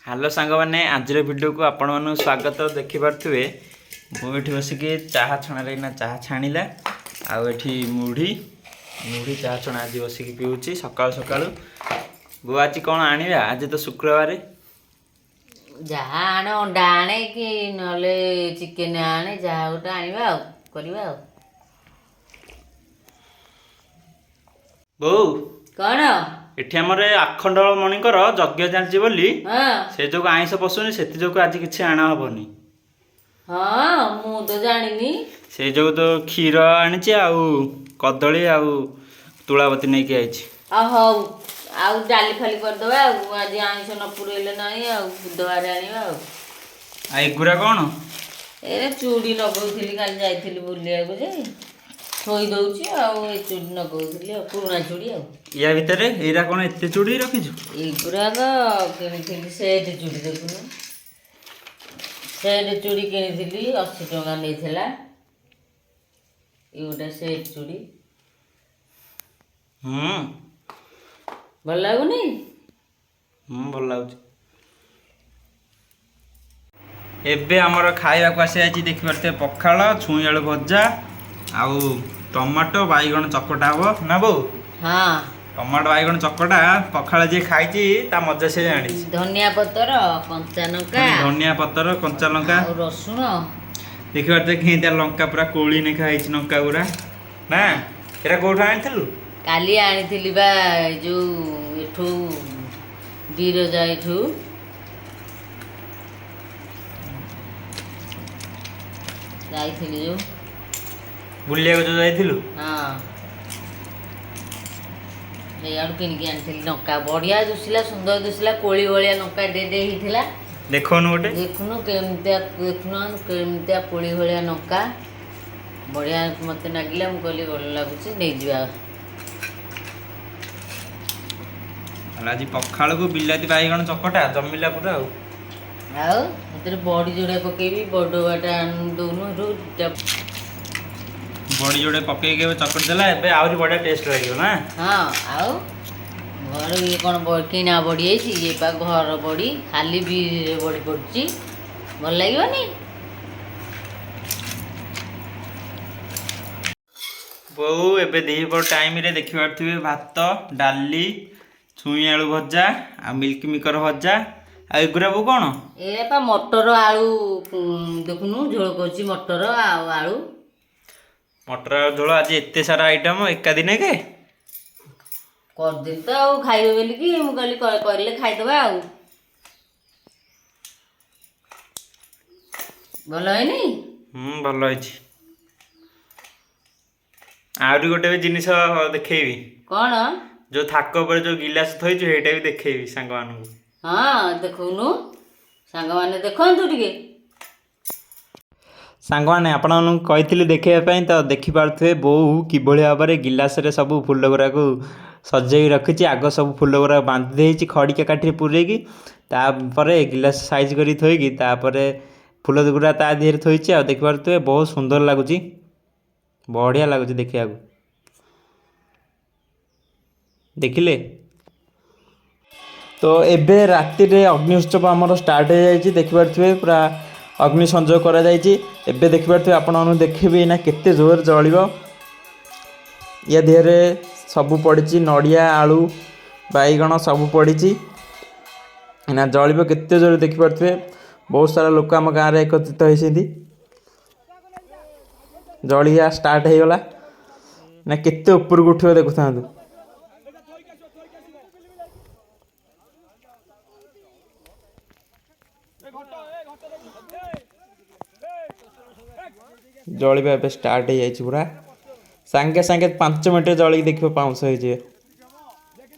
Hello सांग मैंने आज वीडियो को आपण मन स्वागत देखिपे मुझे बसिक चाह छणारे ना चाह छाणिला आठी मुढ़ी मुढ़ी चाह छणा आज बसिक पीऊँगी सकाल सकाल बो आज कौन आनिबा आज तो शुक्रवार जहाँ आने अंडा आने कि नले चिकेन आने जहाँ गोटे आनिबा करवा बो कौन एठी हमर आखंडल मणिकर यज्ञ चलछि बोली हाँ से जो आइंस पशुनी से जो आज किसी आना हेनी हाँ मु तो जानी से जो तो क्षीर आनी आउ कदली आउ तुलावती नहीं कि आइछि हौ आउ डाली फाली करदे आज आइस न पुरेले ना बुधवार आने एगुरा कौन ए चूड़ी लगौली काली जाइली बुलिया जे थोई दौची आउ चूड़ी लगौली पुराना चूड़ी या भितर एरा कौन एत चूड़ी रखीछु एगुराक किनी सेट चूड़ी देखुन सेट चूड़ी किनी 80 टका नहीं गोटे सेट चूड़ी भल लगुनि भल लगुच एबे हमर खाइबा को आसी आछि देखि परते पखाळ छुई आलू भजा आउ टमाटो बाइगण चकटा हो ना बो हाँ टमाटो बाइगण चकटा पखाळ जे खाइछि ता मजा से जानि धनिया पत्र कंचा लंका धनिया पत्र कंचा लंका और रसुन देखि परते केता लंका पूरा कोळी ने खाइछि लंका गुरा ना एरा कोठा आनिथिलु काली आनी बा जो एठू बीरजा एठू जाइथिली जो बुलिया जो जाइथिलु हाँ यार किनकी आनी नौका बढ़िया दुसला सुंदर दुसला कोली भलिया नौका डे होता देखनु गोटे देखुनु केमतिया देखुनु केमतिया कोली भलिया नौका बढ़िया मत लगिला मु कहली भल लगुच नहीं जा आज पखाड़ को बिलाती बाइगण चकटा जमिला पूरा आउ एतरे बड़ी जोड़े पकेबी बड़ बाटा दौनु बड़ी जोड़े पकई के चकट देला एबे आउरी बड़ा टेस्ट लागियो ना हाँ आउ घर ये कौन किना बड़ी है ये पा घर बड़ी खाली भी बड़ी पड़ची भल लगे बहु एबे दीपर टाइम रे देखि पारथिबे भात डाली छुई आलू भजा आ मिल्क मेकर भजा आ एगुरा बो कोन ए पा मटर आलू देखुनु झोल करची मटर आलू मटर झोल आज एते सारा आइटम एका दिने के कर दे तो आउ खाइबे बोली कि मु कहली करले खाइदबा आउ भल हैनी भल होइछि आउरी गोटे भी जिनिस देखेबी कौन जो थाक पर जो गिलास थइछु हेटा भी देखेबी सांग मानू हाँ देखुनु सांग माने देखंतु टिके सांग माने आपण कही देखा तो देखिपे बोऊ किभली भाव में गिलास रे सब फुल गुरा को सजाई रखी आग सब फुल गुरा बांधी देती खड़िका काठी पूरेकी तापर गिलास साइज कर थोकी तापर फुल गुरा ता देहरे थोची आ देखिपे बहुत सुंदर लगुच बढ़िया लगुच देखा देखिले तो एबे राति रे अग्नि उत्सव आमर स्टार्ट हो जाए देखिपे पूरा अग्नि संजोग करा जाइए एबे देखिपे आपण देखिए ना केते जोर जलिब या देहरे सब पड़ी नड़िया आलू बाइगण सब पड़ी ना जलिब केते जोर देखिपे बहुत सारा लोक आम गाँव में एकत्रित होती जलिया स्टार्ट हो गला ना केते ऊपर को उठियो देखु था जलिबा ए स्टार्ट हो जाए पूरा सांगे सांगे 5 मिनट जल देख पाउंस हो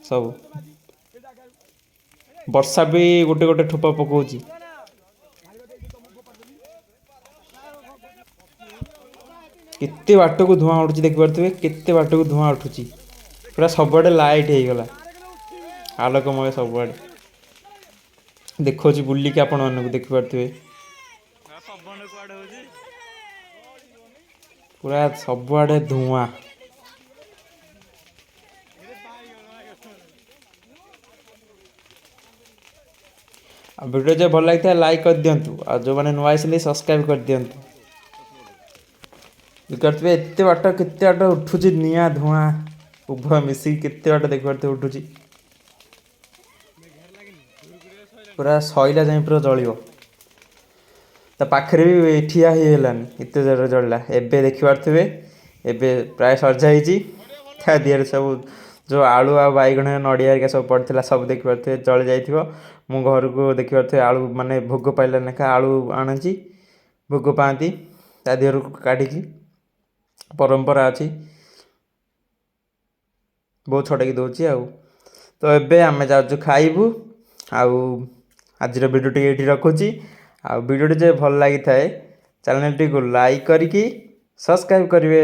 सब वर्षा भी गोटे गोटे ठोपा पकाउची केते बाट को धुआं उठुची देख पारे केते बाट को धुआं उठुची पूरा सबआडे लाइट हो गला आलोकमय सबआडे देखो बुलिक आपण मानक देख पारे पूरा सबआडे धुआं ଆଉ ଭିଡ଼ିଓ ଯଦି ଭଲ ଲାଗିଥାଏ ଲାଇକ୍ କରିଦିଅନ୍ତୁ, ଆଉ ଯେଉଁମାନେ ନୂଆ ଆସିଲେ ସବସ୍କ୍ରାଇବ୍ କରିଦିଅନ୍ତୁ। ଦେଖିପାରୁଥିବେ ଏତେ ବାଟ କେତେ ବାଟ ଉଠୁଛି ନିଆଁ ଧୂଆଁ ଉଭୟ ମିଶିକି କେତେ ବାଟ ଦେଖିପାରୁଥିବେ ଉଠୁଛି। ପୁରା ସଇଲା ଯାଏଁ ପୁରା ଜଳିବ। ତା ପାଖରେ ବି ଠିଆ ହେଇହେଲାନି, ଏତେ ଜୋରରେ ଜଳିଲା। ଏବେ ଦେଖିପାରୁଥିବେ ଏବେ ପ୍ରାୟ ସରିଯାଇଛି। ତା ଦେହରେ ସବୁ ଯେଉଁ ଆଳୁ ଆଉ ବାଇଗଣ ନଡ଼ିଆ ହେରିକା ସବୁ ପଡ଼ିଥିଲା ସବୁ ଦେଖିପାରୁଥିବେ ଜଳି ଯାଇଥିବ। ମୁଁ ଘରକୁ ଦେଖିପାରୁଥିବେ ଆଳୁ ମାନେ ଭୋଗ ପାଇଲା ଲେଖା ଆଳୁ ଆଣିଛି, ଭୋଗ ପାଆନ୍ତି ତା ଦେହରୁ କାଢ଼ିକି, ପରମ୍ପରା ଅଛି। ବହୁତ ଛଡ଼େଇକି ଦେଉଛି ଆଉ। ତ ଏବେ ଆମେ ଯାଉଛୁ ଖାଇବୁ। ଆଉ ଆଜିର ଭିଡ଼ିଓଟି ଏଇଠି ରଖୁଛି। ଆଉ ଭିଡ଼ିଓଟି ଯଦି ଭଲ ଲାଗିଥାଏ ଚ୍ୟାନେଲଟିକୁ ଲାଇକ୍ କରିକି ସବସ୍କ୍ରାଇବ୍ କରିବେ।